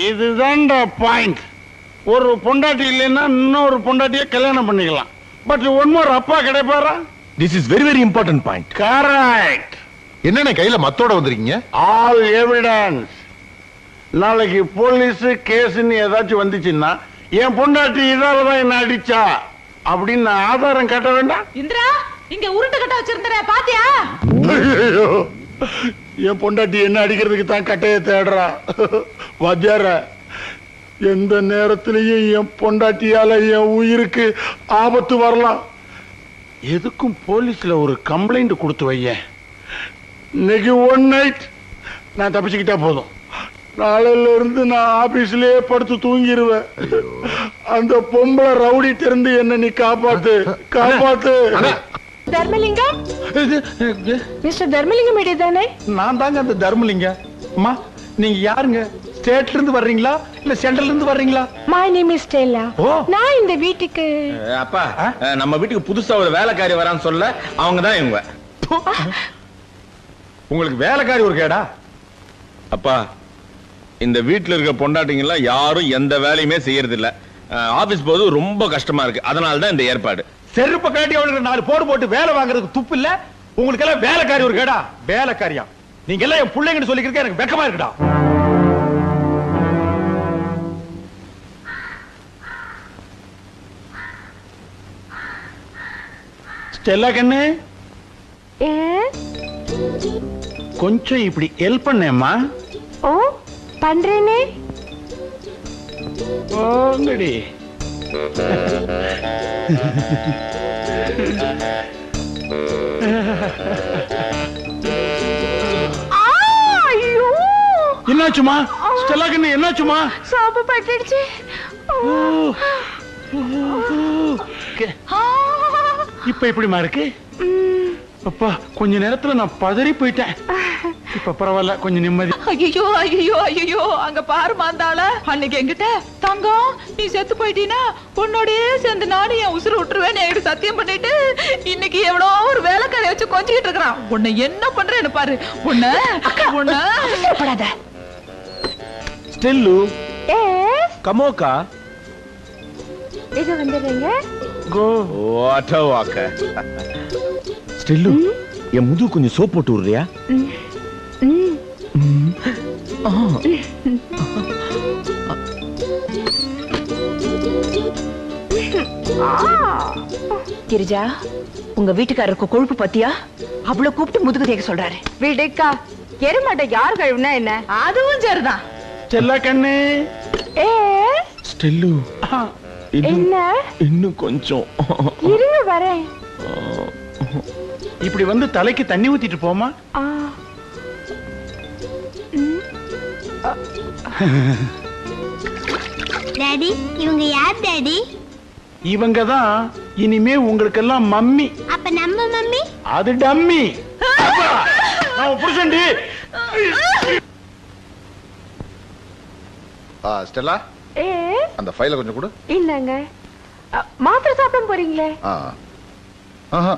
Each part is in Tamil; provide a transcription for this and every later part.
இதுதான்டா பாயிண்ட். ஒரு பொண்டாட்டி இல்லைன்னா இன்னொரு பொண்டாட்டியை கல்யாணம் பண்ணிக்கலாம். பட் ஒன் மோர் அப்பா கிடைப்பாரா? This is very very important point. Correct. என்னென்ன கையில மத்தோட வந்திருக்கீங்க? All evidence. நாளைக்கு போலீஸ் கேஸ்ன்னு ஏதாச்சும் வந்துச்சுன்னா என் பொண்டாட்டி இதாலதான் என்ன அடிச்சா அப்படின்னு நான் ஆதாரம் காட்ட வேண்டாம். இந்திரா, இங்க உருண்டை கட்ட வச்சிருந்தற பாத்தியா? ஐயோ, என் பொண்டாட்டி என்ன அடிக்கிறதுக்கு தான் கட்டையை தேடுறா. வாத்தியார, எந்த நேரத்திலையும் என் பொண்டாட்டியால என் உயிருக்கு ஆபத்து வரலாம். எதுக்கும் போலீஸ்ல ஒரு கம்ப்ளைண்ட் கொடுத்து வையேன். இன்னைக்கு ஒன் நைட் நான் தப்பிச்சுக்கிட்டா போதும். நாளையில இருந்து நான் ஆபீஸ்லயே படுத்து தூங்கிடுவேன். அந்த பொம்பளை ரவுடி திறந்து என்ன நீ காப்பாத்து, காப்பாத்து. தர்மலிங்கம், மிஸ்டர் தர்மலிங்கம் இடையதானே? நான் தாங்க அந்த தர்மலிங்கம். அம்மா, நீங்க யாருங்க? ஸ்டேட்ல இருந்து வர்றீங்களா இல்ல சென்ட்ரல்ல இருந்து வர்றீங்களா? My name is Stella. நான் இந்த வீட்டுக்கு அப்பா, நம்ம வீட்டுக்கு புதுசா ஒரு வேலைக்காரி வரான்னு சொல்ல அவங்க தான் இவங்க. உங்களுக்கு வேலைக்காரி ஒரு கேடா? அப்பா, இந்த வீட்டுல இருக்க பொண்டாட்டிங்க எல்லாம் யாரும் எந்த வேலையுமே செய்யறது இல்ல. ஆபீஸ் போது ரொம்ப கஷ்டமா இருக்கு. அதனால தான் இந்த ஏற்பாடு. செருப்ப காட்டி அவங்களுக்கு 4 போடு போட்டு வேலை வாங்குறதுக்கு துப்பு இல்ல. உங்களுக்கு எல்லாம் வேலைக்காரி ஒரு கேடா? வேலைக்காரியா? நீங்க எல்லாம் என் பிள்ளைங்கன்னு சொல்லிக்கிறதுக்கு எனக்கு வெக்கமா இருக்குடா. ஸ்டெல்லா கண்ணு, எஸ், கொஞ்சம் இப்படி ஹெல்ப் பண்ணேம்மா. ஓ பண்றேனே. ஓங்கடி. ஐயோ, என்னாச்சுமா ஸ்டெல்லா கண்ணு, என்னாச்சுமா? சோப்பு பட்டுடுச்சு. இப்ப எப்படிமா இருக்கு? அப்பா, கொஞ்ச நேரத்துல நான் பதறி போயிட்டேன். இப்ப பரவாயில்ல, கொஞ்சம் நிம்மதி. ஐயோ ஐயோ ஐயோ, அங்க பாரு மாந்தாள. அன்னைக்கு என்கிட்ட தங்கம் நீ செத்து போயிட்டீனா உன்னோடயே சேர்ந்து நானும் என் உசுறு விட்டுருவேன் என்கிட்ட சத்தியம் பண்ணிட்டு இன்னைக்கு எவ்வளோ ஒரு வேலைக்காரை வச்சு கொஞ்சிக்கிட்டு இருக்கிறான். உன்னை என்ன பண்றேன்னு பாரு. உன்னை படாத. ஸ்டெல்லு, எஸ், கமோக்கா, இது வந்துடுறீங்க. கோ. What a walk. ஸ்டெல்லு, என் முது கொஞ்சம் சோப் போட்டு விடுறியா? கிரிஜா, உங்க வீட்டுக்காரருக்கு கொழுப்பு பத்தியா? அவ்வளவு கூப்பிட்டு முதுகு தேக்க சொல்றாரு. விடுக்கா, எருமாட்டை யார் கழுவுனா என்ன? அதுவும் சரிதான். ஸ்டெல்லா கண்ணு. எஸ், ஸ்டெல்லு, என்ன? இன்னும் கொஞ்சம் இருங்க வரேன். இப்படி வந்து தலைக்கு தண்ணி ஊத்திட்டு போமா. டாடி, இவங்க யார் டாடி? இவங்க தான் இனிமே உங்களுக்கெல்லாம் மம்மி. அப்ப நம்ம மம்மி? அது டம்மி. நான் புருஷன்டி. ஸ்டெல்லா, எஸ், அந்த ஃபைலை கொஞ்சம் கொடு. இல்லங்க, மாத்திரை சாப்பிட போறீங்களே? ஆஹா.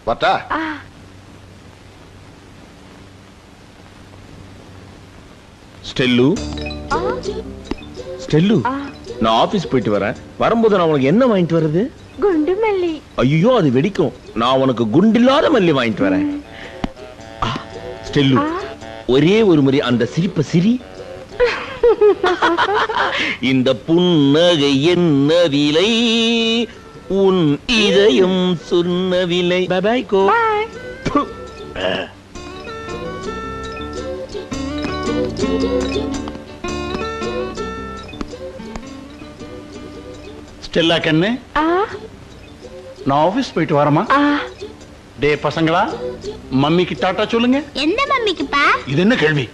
வாட்டா. ஸ்டெல்லு, ஸ்டெல்லு, நான் ஆபீஸ் போயிட்டு வரேன். வரும்போது நான் உனக்கு என்ன வாங்கிட்டு வர்றது? குண்டு மல்லி. ஐயோ, அது வெடிக்கும். நான் உனக்கு குண்டில்லாத மல்லி வாங்கிட்டு வரேன். ஸ்டெல்லு, ஒரே ஒரு முறை அந்த சிரிப்பை சிரி. இந்த புன்னகை என்ன விலை, உன் இதயம் சொன்ன விலை. By by go. ஸ்டெல்லா கண்ணு, நான் ஆபீஸ் போயிட்டு வரமா. டே பசங்களா, மம்மிக்கு டாட்டா சொல்லுங்க. எந்த மம்மிக்குப்பா? இது என்ன கேள்வி?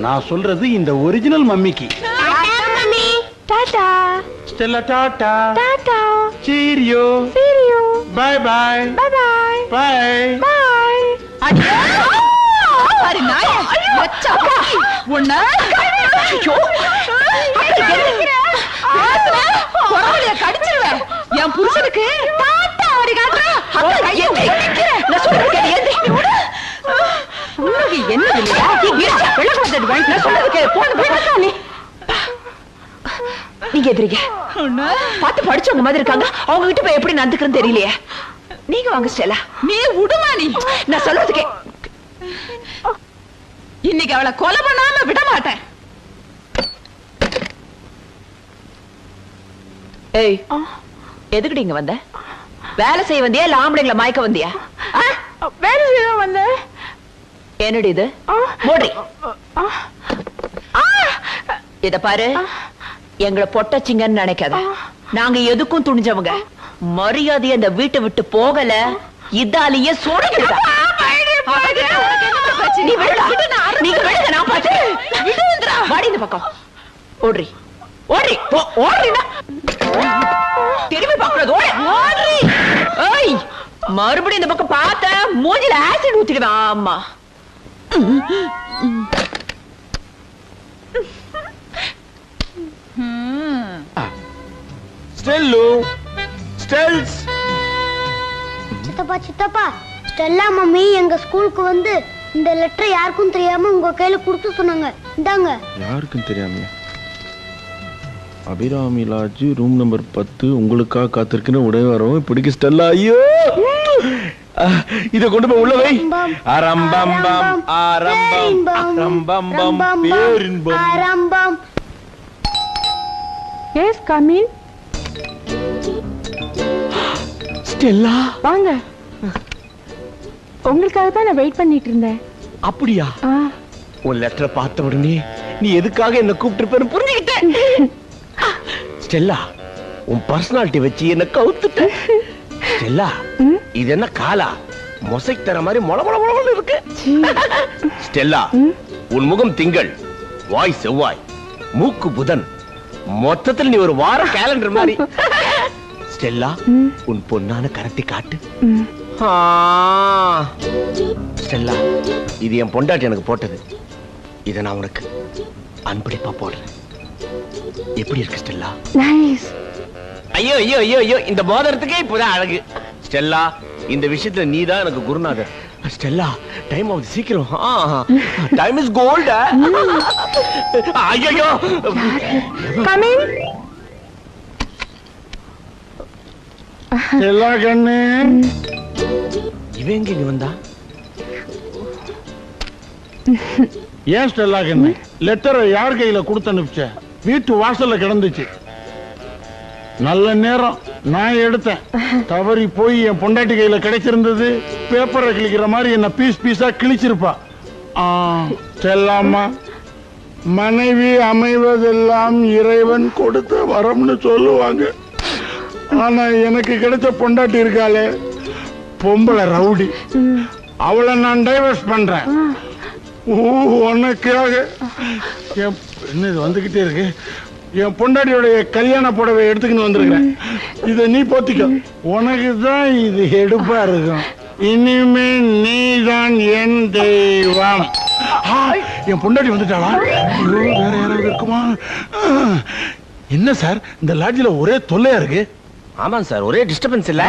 நான் சொல்றது இந்த ஒரிஜினல் மம்மிக்கு. Tata mummy. Tata. Stella tata. Tata. Cheerio. Cheerio. Bye bye. Bye bye. Bye. Bye. பாரு நாயே, வச்சா உன்னை. ஐயோ, கடிச்சிருவேன் என் புருஷனுக்கு. டாடா. ஆடி காட்டுற நான் சொல்றேன் எந்திரி உனக்கு என்ன இல்லையா வெள்ளம் வந்துட்டு வாங்கி நான் சொல்றதுக்கு போன நீங்க எதிரிங்க பார்த்து படிச்சவங்க மாதிரி இருக்காங்க அவங்க கிட்ட போய் எப்படி நடந்துக்கிறேன்னு தெரியலையே நீங்க வாங்க ஸ்டெல்லா நீ விடுமா நீ நான் சொல்றதுக்கே இன்னைக்கு அவளை கொலை பண்ணாம விட மாட்டேன் ஏய் எதுக்குடி இங்க வந்த வேலை செய்ய வந்தியா இல்ல ஆம்பளைங்களை மயக்க வந்தியா வேலை செய்ய வந்தேன் என்னடி இது மூடி இத பாரு எங்களை பொட்டச்சிங்கன்னு நினைக்காத நாங்க எதுக்கும் துணிஞ்சவங்க மரியாதைய அந்த வீட்டை விட்டு போகல இதாலேயே சொடுங்கிடுதா நீ விடுடா நீங்க விடுங்க நான் பாத்து வாடி இந்த பக்கம் ஓடுறி ஓடுறி ஓடுறீனா திரும்பி பார்க்கறது ஓடுறி ஏய் மறுபடியும் இந்த பக்கம் பார்த்த மூஞ்சில ஆசிட் ஊத்திடுவேன் ஆமா ஸ்டெல்லு ஸ்டெல்ஸ் சித்தப்பா சித்தப்பா ஸ்டெல்லா மம்மி எங்க ஸ்கூலுக்கு வந்து இந்த லெட்டர் யாருக்கும் தெரியாம உங்க கையில கொடுத்து சொன்னாங்க இந்தாங்க யாருக்கும் தெரியாம அபிராமி லாட்ஜ் ரூம் நம்பர் 10 உங்களுக்காக காத்திருக்குன்னு உடனே வரவும் பிடிக்க ஸ்டெல்லா ஐயோ இத கொண்டு போய் உள்ள வை அரம்பம் பம் அரம்பம் பம் பேரின்பம் ஆரம்பம் எஸ் கம் இன் ஸ்டெல்லா வாங்க உங்களுக்காக தான் நான் வெயிட் பண்ணிட்டு இருந்தேன் அப்படியா உன் லெட்டரை பார்த்த உடனே நீ எதுக்காக என்ன கூப்பிட்டு புரிஞ்சுக்கிட்டேன் ஸ்டெல்லா உன் பர்சனாலிட்டி வச்சு என்ன கவுத்துட்ட ஸ்டெல்லா இது என்ன காலா மொசைக் தர மாதிரி மொள மொள மொள இருக்கு ஸ்டெல்லா உன் முகம் திங்கள் வாய் செவ்வாய் மூக்கு புதன் மொத்தத்தில் நீ ஒரு வார கேலண்டர் மாதிரி ஸ்டெல்லா உன் பொன்னான கரத்தை காட்டு ஸ்டெல்லா இது என் பொண்டாட்டி எனக்கு போட்டது இதை நான் உனக்கு அன்பளிப்பா போடுறேன் எப்படி இருக்கு ஸ்டெல்லா நைஸ் ஐயோ ஐயோ ஐயோ ஐயோ இந்த மோதிரத்துக்கே இப்பதான் அழகு ஸ்டெல்லா இந்த விஷயத்துல நீதான் எனக்கு குருநாதர் ஸ்டெல்லா டைம் ஆகுது சீக்கிரம் டைம் இஸ் கோல்ட் ஐயோ கம் இன் எல்லா கண்ணு இவன் எங்க இங்க வந்தா ஏன் ஸ்டெல்லா கண்ணு லெட்டரை யார் கையில கொடுத்து அனுப்பிச்ச வீட்டு வாசல்ல கிடந்துச்சு நல்ல நேரம் நான் எடுத்தேன் தவறி போய் என் பொண்டாட்டி கையில கிடைச்சிருந்தது பேப்பரை கிழிக்கிற மாதிரி என்ன பீஸ் பீஸா கிழிச்சிருப்பா ஸ்டெல்லாமா மனைவி அமைவதெல்லாம் இறைவன் கொடுத்த வரம்னு சொல்லுவாங்க ஆனா எனக்கு கிடைச்ச பொண்டாட்டி இருக்காளே பொம்பளை ரவுடி அவளை நான் டைவர்ஸ் பண்றேன் உனக்காக என்ன இது வந்துகிட்டே இருக்கு என் பொண்டாட்டியோடைய கல்யாண புடவை எடுத்துக்கின்னு வந்திருக்கிறேன் இதை நீ போத்திக்க உனக்கு தான் இது எடுப்பா இருக்கும் இனிமே நீ தான் என் தெய்வம் என் பொண்டாட்டி வந்துட்டாளா வேற யாராவது இருக்குமா என்ன சார் இந்த லாட்ஜில ஒரே தொல்லையா இருக்கு ஆமா சார் ஒரே டிஸ்டர்பன்ஸ் இல்ல